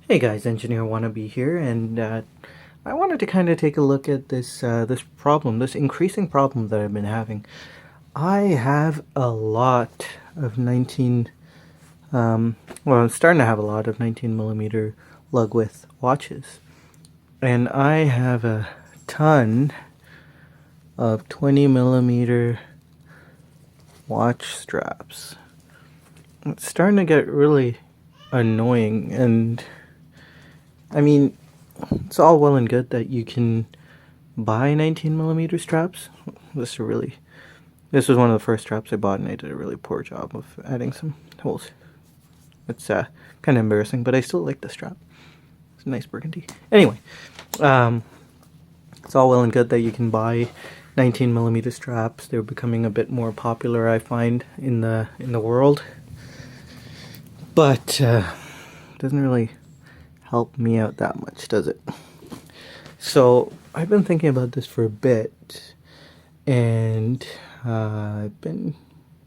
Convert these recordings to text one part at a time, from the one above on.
Hey guys, Engineer Wannabe here, and I wanted to kind of take a look at this problem, this increasing problem that I've been having. I have a lot of 19, well, I'm starting to have a lot of 19 millimeter lug width watches, and I have a ton of 20 millimeter watch straps. It's starting to get really annoying, and I mean, it's all well and good that you can buy 19 millimeter straps. This was one of the first straps I bought, and I did a really poor job of adding some holes. It's kind of embarrassing, but I still like the strap. It's a nice burgundy. Anyway, it's all well and good that you can buy 19 millimeter straps. They're becoming a bit more popular, I find, in the world, but it doesn't really help me out that much, does it? So I've been thinking about this for a bit, and I've been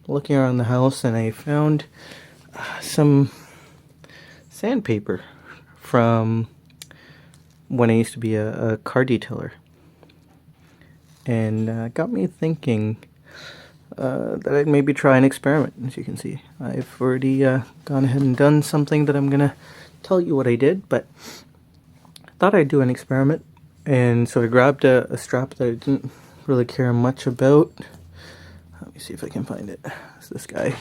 looking around the house, and I found some sandpaper from when I used to be a car detailer, and got me thinking that I'd maybe try an experiment. As you can see, I've already gone ahead and done something that I'm gonna tell you what I did, but I thought I'd do an experiment. And so I grabbed a strap that I didn't really care much about. Let me see if I can find it. It's this guy.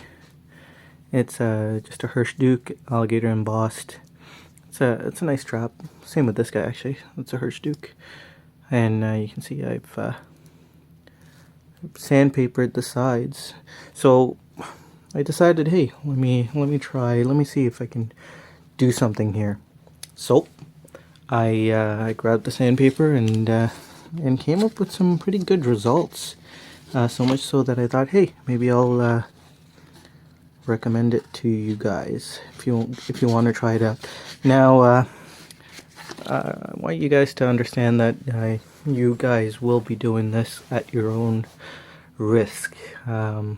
It's just a Hirsch Duke alligator embossed. It's a nice strap. Same with this guy actually. It's a Hirsch Duke, and you can see I've sandpapered the sides. So I decided, hey, let me see if I can do something here. So I grabbed the sandpaper and came up with some pretty good results. So much so that I thought, hey, maybe I'll recommend it to you guys if you want to try it out. Now, I want you guys to understand that you guys will be doing this at your own risk. I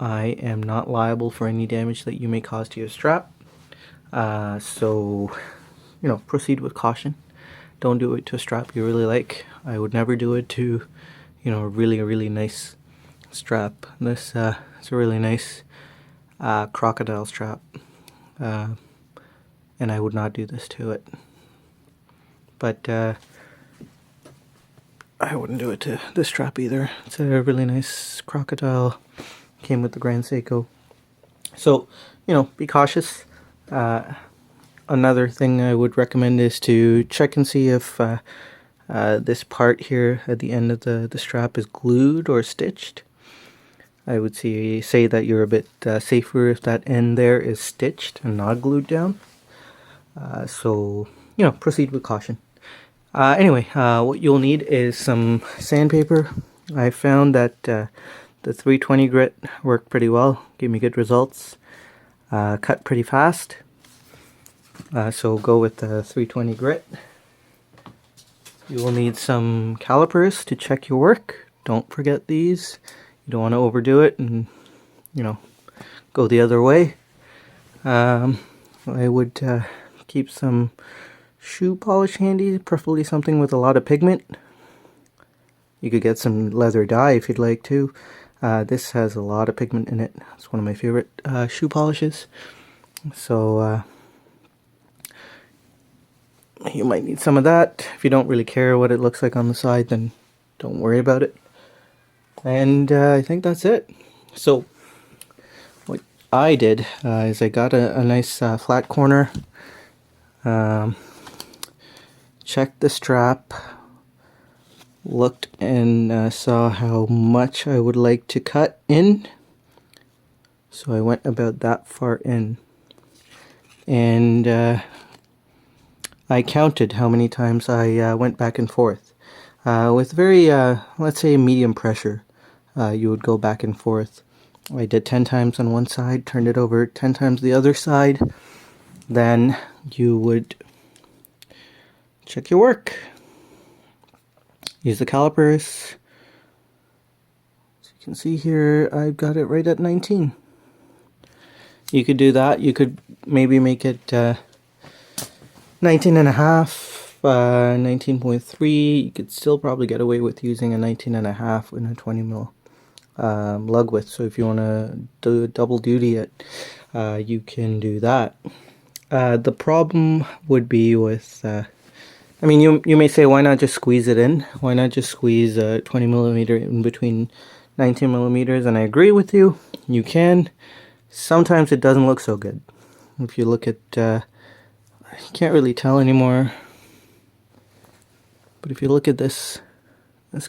am not liable for any damage that you may cause to your strap. So, proceed with caution. Don't do it to a strap you really like. I would never do it to, a really nice strap. This it's a really nice crocodile strap, and I would not do this to it. But I wouldn't do it to this strap either. It's a really nice crocodile. Came with the Grand Seiko. So, be cautious. Another thing I would recommend is to check and see if this part here at the end of the strap is glued or stitched. I would say that you're a bit safer if that end there is stitched and not glued down. So, proceed with caution. Anyway, what you'll need is some sandpaper. I found that the 320 grit worked pretty well, gave me good results, cut pretty fast. So go with the 320 grit. You will need some calipers to check your work. Don't forget these. You don't want to overdo it and, go the other way. I would keep some shoe polish handy, preferably something with a lot of pigment. You could get some leather dye if you'd like to. This has a lot of pigment in it. It's one of my favorite shoe polishes. So you might need some of that. If you don't really care what it looks like on the side, then don't worry about it. And I think that's it. So what I did is I got a nice flat corner, checked the strap, looked and saw how much I would like to cut in. So I went about that far in, and I counted how many times I went back and forth. With very, let's say, medium pressure, you would go back and forth. I did 10 times on one side, turned it over 10 times the other side. Then you would check your work. Use the calipers. As you can see here, I've got it right at 19. You could do that. You could maybe make it 19 and a half, 19.3. You could still probably get away with using a 19 and a half in a 20 mil lug width. So if you want to do double duty it, you can do that. The problem would be with, I mean, you may say, why not just squeeze it in? Why not just squeeze a 20 millimeter in between 19 millimeters? And I agree with you. You can. Sometimes it doesn't look so good. If you look at, you can't really tell anymore. But if you look at this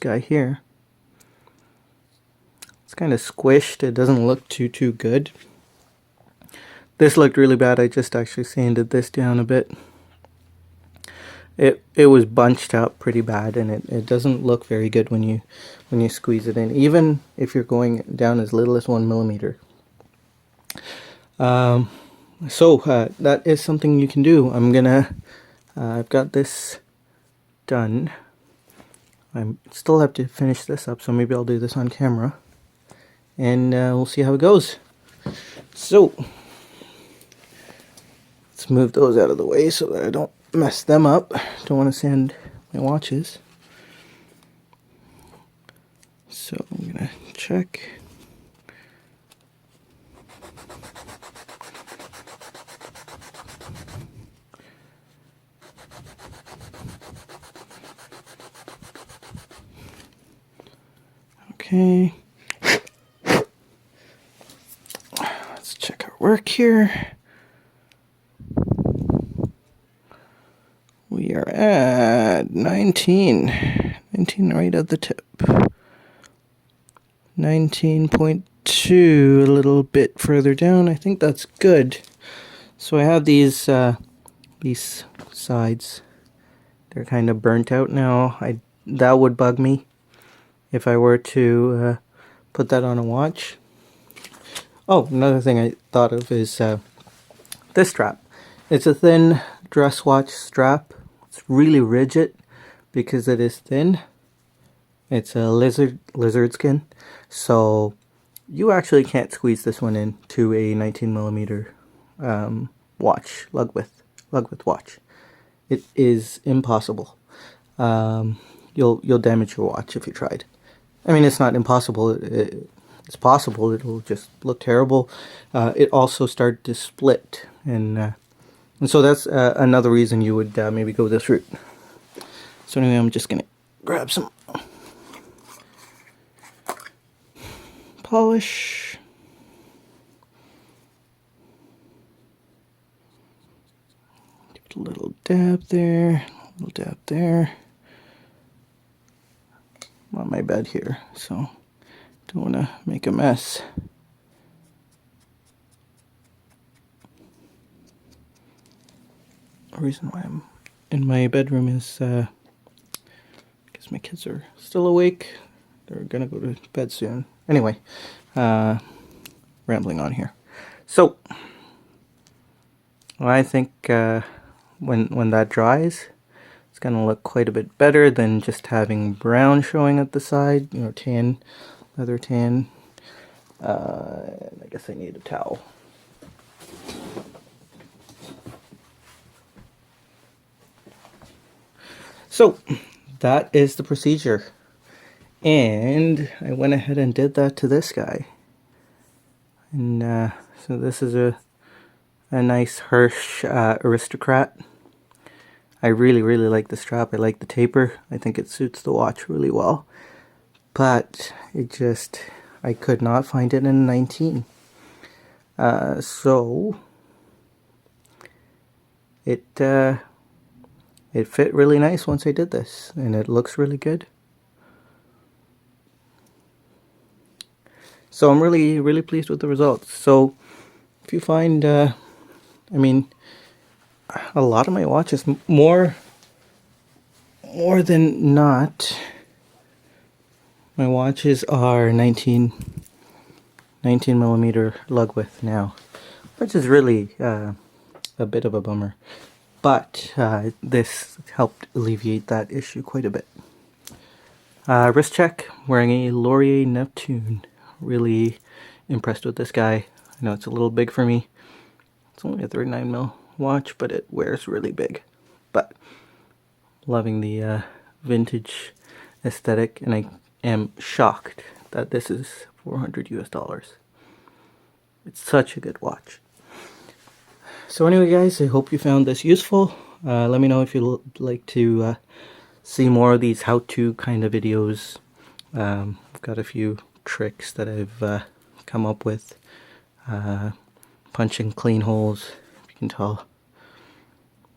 guy here, it's kind of squished. It doesn't look too good. This looked really bad. I just actually sanded this down a bit. It was bunched out pretty bad, and it doesn't look very good when you squeeze it in, even if you're going down as little as 1 millimeter. So that is something you can do. I've got this done. I still have to finish this up, so maybe I'll do this on camera, and we'll see how it goes. So let's move those out of the way so that I don't mess them up. Don't want to sand my watches. So I'm gonna check. Okay. Let's check our work here. We are at 19 right at the tip. 19.2, a little bit further down. I think that's good. So I have these sides. They're kind of burnt out now. That would bug me if I were to put that on a watch. Oh, another thing I thought of is this strap. It's a thin dress watch strap. It's really rigid because it is thin. It's a lizard skin, so you actually can't squeeze this one into a 19 millimeter watch, lug width watch. It is impossible. You'll damage your watch if you tried. I mean, it's not impossible. It's possible. It'll just look terrible. It also started to split, and so that's another reason you would maybe go this route. So anyway, I'm just gonna grab some polish. Give it a little dab there, a little dab there. I'm on my bed here, so don't want to make a mess. The reason why I'm in my bedroom is because my kids are still awake. They're gonna go to bed soon. Anyway, rambling on here. So I think when that dries, it's gonna look quite a bit better than just having brown showing at the side. You know, tan, leather tan. I guess I need a towel. So that is the procedure, and I went ahead and did that to this guy. And so this is a nice Hirsch Aristocrat. I really like the strap. I like the taper. I think it suits the watch really well. But I could not find it in 19. So it fit really nice once I did this, and it looks really good. So I'm really pleased with the results. So if you find, I mean, a lot of my watches, more than not, my watches are 19 millimeter lug width now, which is really a bit of a bummer. But this helped alleviate that issue quite a bit. Wrist check, wearing a Laurier Neptune. Really impressed with this guy. I know it's a little big for me. It's only a 39 mil watch, but it wears really big. but loving the vintage aesthetic, and I am shocked that this is $400 US. It's such a good watch. So anyway guys, I hope you found this useful. Let me know if you'd like to see more of these how-to kind of videos. I've got a few tricks that I've come up with. Punching clean holes. You can tell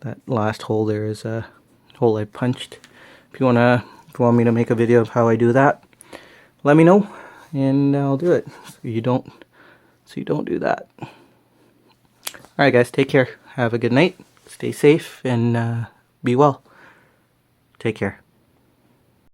that last hole there is a hole I punched. If you want me to make a video of how I do that, let me know and I'll do it. So you don't do that. Alright guys, take care. Have a good night. Stay safe and be well. Take care.